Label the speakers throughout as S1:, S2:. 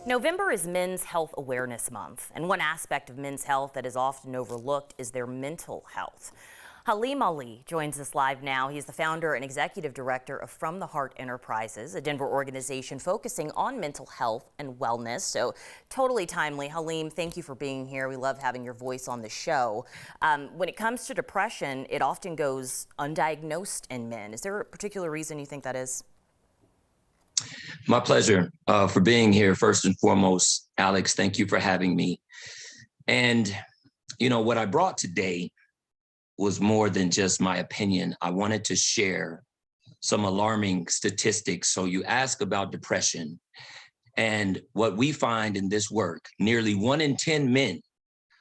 S1: November is Men's Health Awareness Month, and one aspect of men's health that is often overlooked is their mental health. Halim Ali joins us live now. He's the founder and executive director of From the Heart Enterprises, a Denver organization focusing on mental health and wellness. So totally timely. Halim, thank you for being here. We love having your voice on the show. When it comes to depression, it often goes undiagnosed in men. Is there a particular reason you think that is?
S2: My pleasure for being here. First and foremost, Alex, thank you for having me. And, you know, what I brought today was more than just my opinion. I wanted to share some alarming statistics. So you ask about depression, and what we find in this work, nearly 1 in 10 men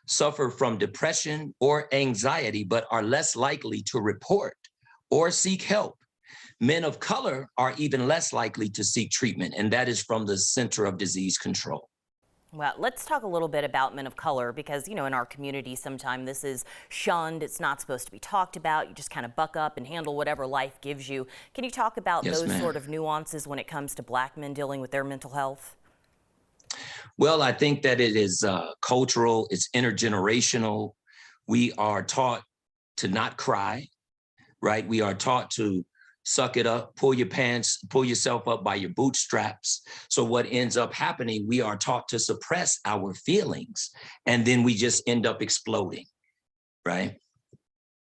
S2: suffer from depression or anxiety, but are less likely to report or seek help. Men of color are even less likely to seek treatment, and that is from the Center of Disease Control.
S1: Well, let's talk a little bit about men of color because, you know, in our community, sometimes this is shunned. It's not supposed to be talked about. You just kind of buck up and handle whatever life gives you. Can you talk about those sort of nuances when it comes to Black men dealing with their mental health?
S2: Well, I think that it is cultural, it's intergenerational. We are taught to not cry, right? We are taught to suck it up, pull your pants, pull yourself up by your bootstraps. So what ends up happening, we are taught to suppress our feelings, and then we just end up exploding, right?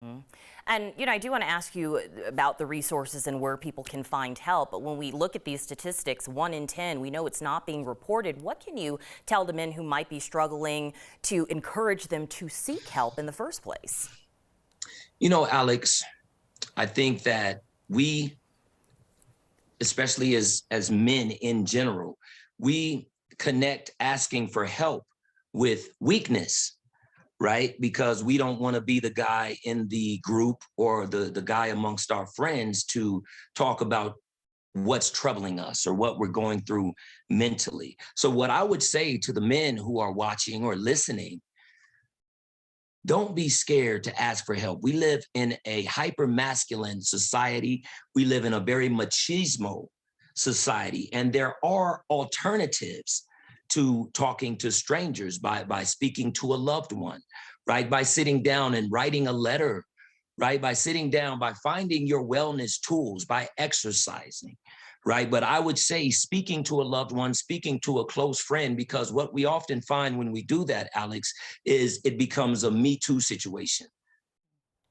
S1: Mm-hmm. And, you know, I do want to ask you about the resources and where people can find help. But when we look at these statistics, 1 in 10, we know it's not being reported. What can you tell the men who might be struggling to encourage them to seek help in the first place?
S2: You know, Alex, I think that we, especially as men in general, we connect asking for help with weakness, right? Because we don't want to be the guy in the group or the guy amongst our friends to talk about what's troubling us or what we're going through mentally. So what I would say to the men who are watching or listening, don't be scared to ask for help. We live in a hyper-masculine society. We live in a very machismo society, and there are alternatives to talking to strangers by speaking to a loved one, right? By sitting down and writing a letter, right? By sitting down, by finding your wellness tools, by exercising, right? But I would say speaking to a loved one, speaking to a close friend, because what we often find when we do that, Alex, is it becomes a Me Too situation,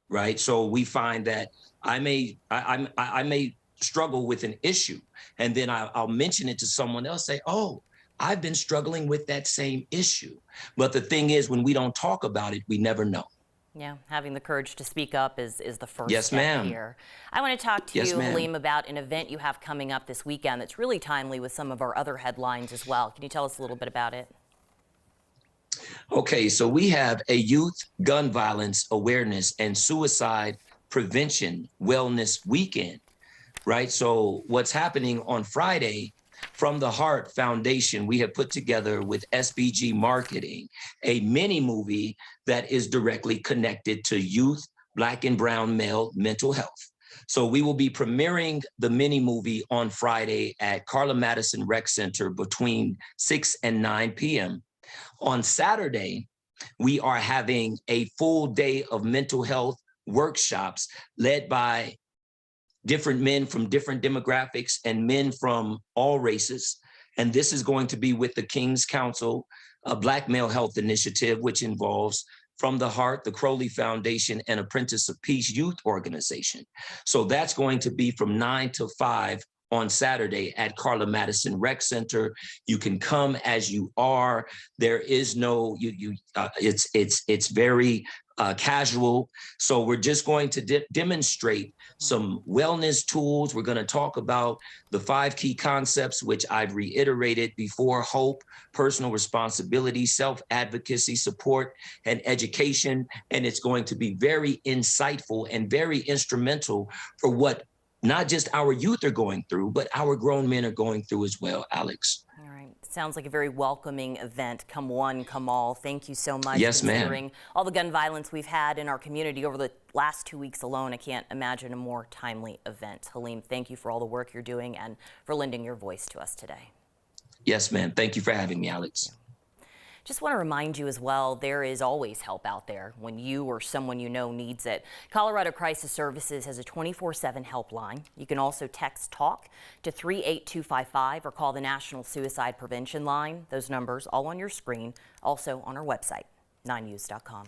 S2: right? So we find that I may struggle with an issue, and then I'll mention it to someone else, say, oh, I've been struggling with that same issue. But the thing is, when we don't talk about it, we never know.
S1: Yeah, having the courage to speak up is the first
S2: Yes,
S1: step
S2: ma'am.
S1: here. I want to talk to
S2: Yes,
S1: you,
S2: ma'am.
S1: Halim, about an event you have coming up this weekend that's really timely with some of our other headlines as well. Can you tell us a little bit about it?
S2: Okay, so we have a youth gun violence awareness and suicide prevention wellness weekend, right? So what's happening on Friday, From the Heart Foundation, we have put together with SBG Marketing a mini movie that is directly connected to youth, Black and brown male mental health. So we will be premiering the mini movie on Friday at Carla Madison Rec Center between 6 and 9 p.m. On Saturday, we are having a full day of mental health workshops led by different men from different demographics and men from all races. And this is going to be with the King's Council, a Black Male Health Initiative, which involves From the Heart, the Crowley Foundation, and Apprentice of Peace Youth Organization. So that's going to be from 9 to 5 on Saturday at Carla Madison Rec Center. You can come as you are. There is no, it's very casual. So we're just going to demonstrate some wellness tools. We're going to talk about the 5 key concepts, which I've reiterated before: hope, personal responsibility, self-advocacy, support, and education. And it's going to be very insightful and very instrumental for what not just our youth are going through, but our grown men are going through as well, Alex.
S1: All right. Sounds like a very welcoming event. Come one, come all. Thank you so much.
S2: Yes, ma'am.
S1: Considering all the gun violence we've had in our community over the last 2 weeks alone, I can't imagine a more timely event. Halim, thank you for all the work you're doing and for lending your voice to us today.
S2: Yes, ma'am. Thank you for having me, Alex.
S1: Just want to remind you as well, there is always help out there when you or someone you know needs it. Colorado Crisis Services has a 24/7 helpline. You can also text TALK to 38255 or call the National Suicide Prevention Line. Those numbers all on your screen, also on our website, 9news.com.